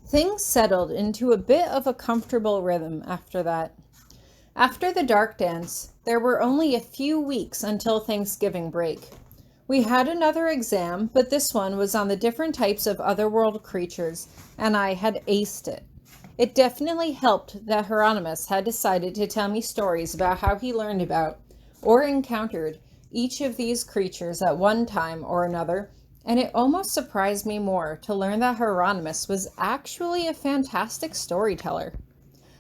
Things settled into a bit of a comfortable rhythm after that. After the dark dance, there were only a few weeks until Thanksgiving break. We had another exam, but this one was on the different types of otherworld creatures, and I had aced it. It definitely helped that Hieronymous had decided to tell me stories about how he learned about, or encountered, each of these creatures at one time or another, and it almost surprised me more to learn that Hieronymous was actually a fantastic storyteller.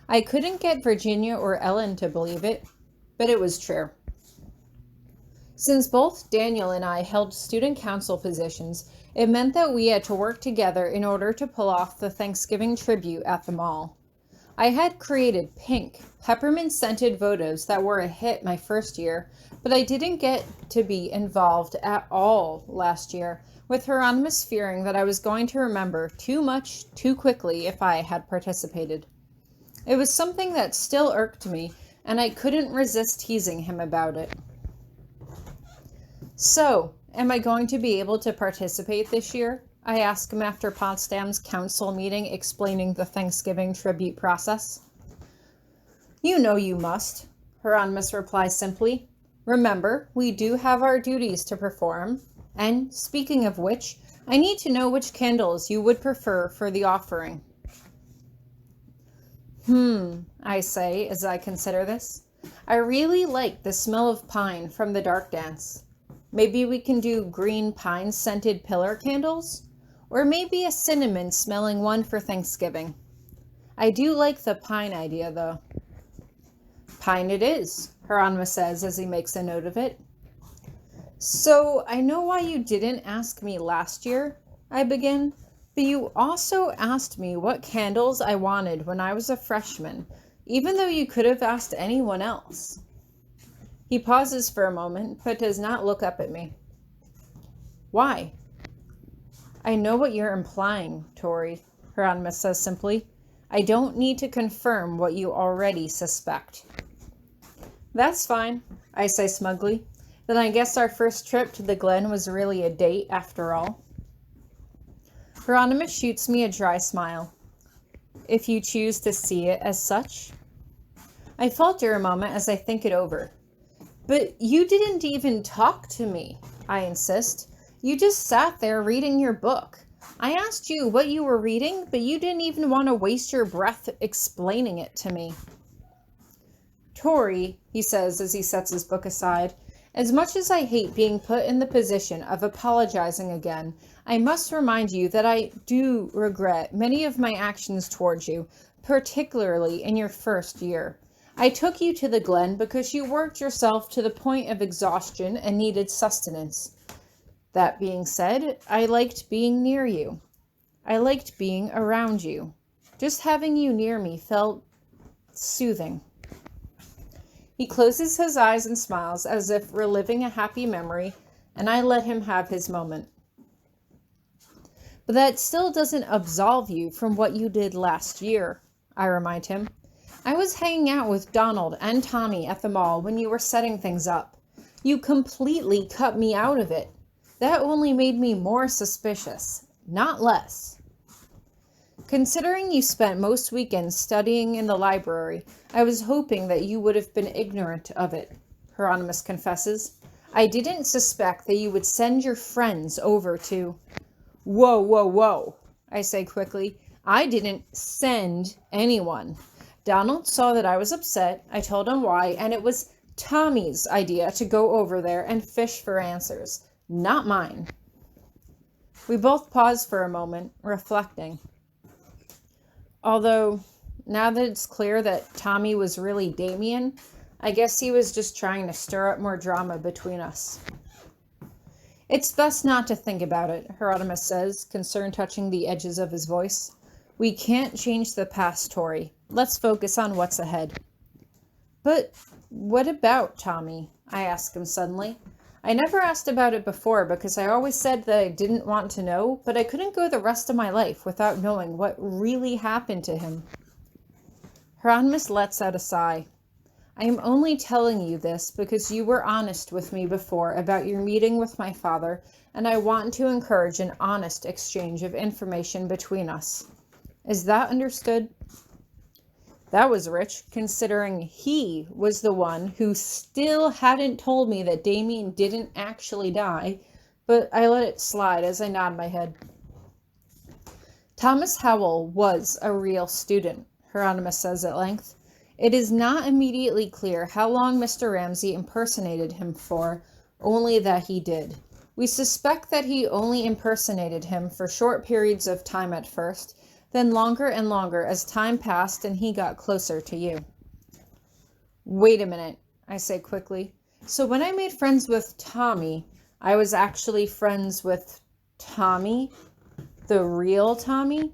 I couldn't get Virginia or Ellen to believe it, but it was true. Since both Daniel and I held student council positions, it meant that we had to work together in order to pull off the Thanksgiving tribute at the mall. I had created pink, peppermint-scented votives that were a hit my first year, but I didn't get to be involved at all last year, with Hieronymus fearing that I was going to remember too much too quickly if I had participated. It was something that still irked me, and I couldn't resist teasing him about it. So, am I going to be able to participate this year? I asked him after Potsdam's council meeting explaining the Thanksgiving tribute process. You know you must, Hieronymus replies simply. Remember, we do have our duties to perform, and speaking of which, I need to know which candles you would prefer for the offering. I say as I consider this. I really like the smell of pine from the dark dance. Maybe we can do green pine-scented pillar candles? Or maybe a cinnamon-smelling one for Thanksgiving. I do like the pine idea, though. Pine it is, Hieronymus says as he makes a note of it. So, I know why you didn't ask me last year, I begin, but you also asked me what candles I wanted when I was a freshman, even though you could have asked anyone else. He pauses for a moment, but does not look up at me. Why? I know what you're implying, Tori, Hieronymus says simply. I don't need to confirm what you already suspect. That's fine, I say smugly. Then I guess our first trip to the Glen was really a date after all. Hieronymus shoots me a dry smile. If you choose to see it as such. I falter a moment as I think it over. But you didn't even talk to me, I insist. You just sat there reading your book. I asked you what you were reading, but you didn't even want to waste your breath explaining it to me. Tori, he says as he sets his book aside, as much as I hate being put in the position of apologizing again, I must remind you that I do regret many of my actions towards you, particularly in your first year. I took you to the Glen because you worked yourself to the point of exhaustion and needed sustenance. That being said, I liked being near you. I liked being around you. Just having you near me felt soothing. He closes his eyes and smiles as if reliving a happy memory, and I let him have his moment. But that still doesn't absolve you from what you did last year, I remind him. I was hanging out with Donald and Tommy at the mall when you were setting things up. You completely cut me out of it. That only made me more suspicious, not less. Considering you spent most weekends studying in the library, I was hoping that you would have been ignorant of it, Hieronymus confesses. I didn't suspect that you would send your friends over to... Whoa, I say quickly. I didn't send anyone. Donald saw that I was upset, I told him why, and it was Tommy's idea to go over there and fish for answers, not mine. We both pause for a moment, reflecting. Although, now that it's clear that Tommy was really Damien, I guess he was just trying to stir up more drama between us. It's best not to think about it, Hieronymus says, concern touching the edges of his voice. We can't change the past, Tori. Let's focus on what's ahead. But what about Tommy? I ask him suddenly. I never asked about it before because I always said that I didn't want to know, but I couldn't go the rest of my life without knowing what really happened to him. Hieronymus lets out a sigh. I am only telling you this because you were honest with me before about your meeting with my father, and I want to encourage an honest exchange of information between us. Is that understood? That was rich, considering he was the one who still hadn't told me that Damien didn't actually die, but I let it slide as I nod my head. Thomas Howell was a real student, Hieronymous says at length. It is not immediately clear how long Mr. Ramsay impersonated him for, only that he did. We suspect that he only impersonated him for short periods of time at first, then longer and longer as time passed and he got closer to you. Wait a minute, I say quickly. So when I made friends with Tommy, I was actually friends with Tommy? The real Tommy?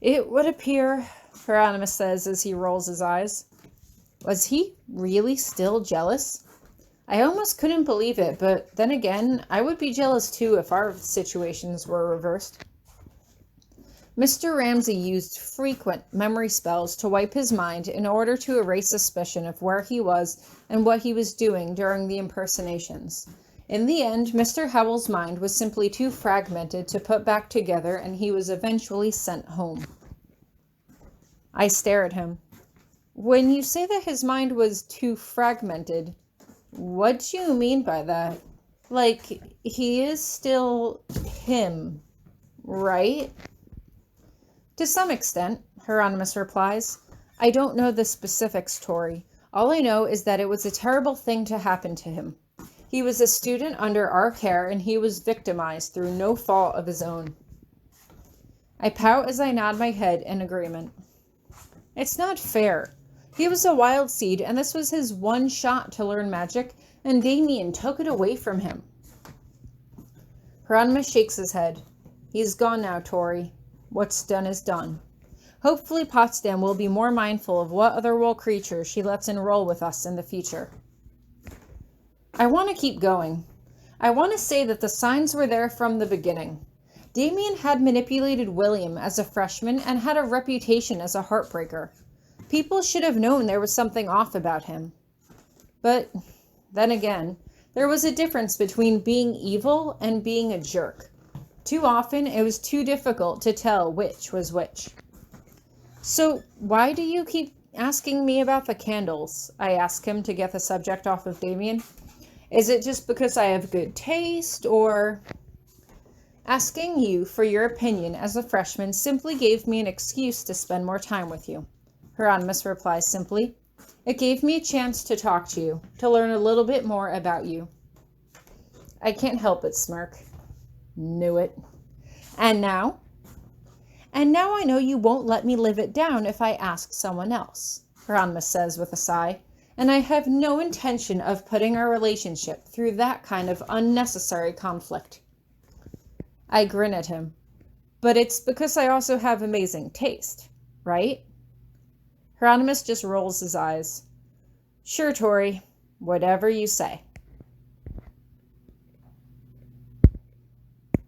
It would appear, Hieronymous says as he rolls his eyes. Was he really still jealous? I almost couldn't believe it, but then again, I would be jealous too if our situations were reversed. Mr. Ramsay used frequent memory spells to wipe his mind in order to erase suspicion of where he was and what he was doing during the impersonations. In the end, Mr. Howell's mind was simply too fragmented to put back together, and he was eventually sent home. I stare at him. When you say that his mind was too fragmented, what do you mean by that? Like, he is still him, right? To some extent, Hieronymous replies. I don't know the specifics, Tori. All I know is that it was a terrible thing to happen to him. He was a student under our care, and he was victimized through no fault of his own. I pout as I nod my head in agreement. It's not fair. He was a wild seed, and this was his one shot to learn magic, and Damien took it away from him. Hieronymous shakes his head. He's gone now, Tori. What's done is done. Hopefully Potsdam will be more mindful of what otherworld creatures she lets enroll with us in the future. I want to keep going. I want to say that the signs were there from the beginning. Damien had manipulated William as a freshman and had a reputation as a heartbreaker. People should have known there was something off about him. But then again, there was a difference between being evil and being a jerk. Too often, it was too difficult to tell which was which. So, why do you keep asking me about the candles? I ask him to get the subject off of Damien. Is it just because I have good taste, or... Asking you for your opinion as a freshman simply gave me an excuse to spend more time with you. Hieronymous replies simply. It gave me a chance to talk to you, to learn a little bit more about you. I can't help but smirk. Knew it. And now? And now I know you won't let me live it down if I ask someone else, Hieronymous says with a sigh, and I have no intention of putting our relationship through that kind of unnecessary conflict. I grin at him. But it's because I also have amazing taste, right? Hieronymous just rolls his eyes. Sure, Tori. Whatever you say.